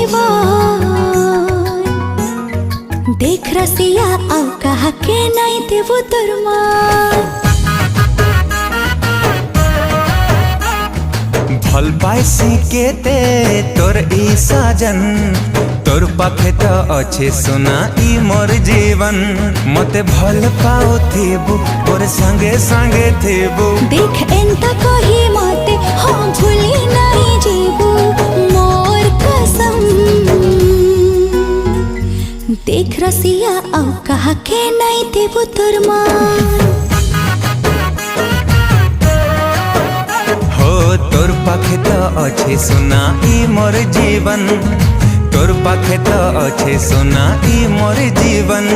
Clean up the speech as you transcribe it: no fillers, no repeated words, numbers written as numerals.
जीवन। देख रसिया आउ कहा के नहीं देवो तोर मान। भल पाइसी केते तोर ई साजन, तोर पाखे तो अच्छे सुना ई मोर जीवन। मते भल पाओ थेबू और संगे संगे थेबू। देख एंता कही मते हाँ भूली नहीं जीबू मोर कसम। देख रसिया आउ कहा के नहीं देबू तोर मान। तोर पाखे तो अच्छे सुना ई मोर जीवन, तोर पाखे तो अच्छे सुना ई मोर जीवन।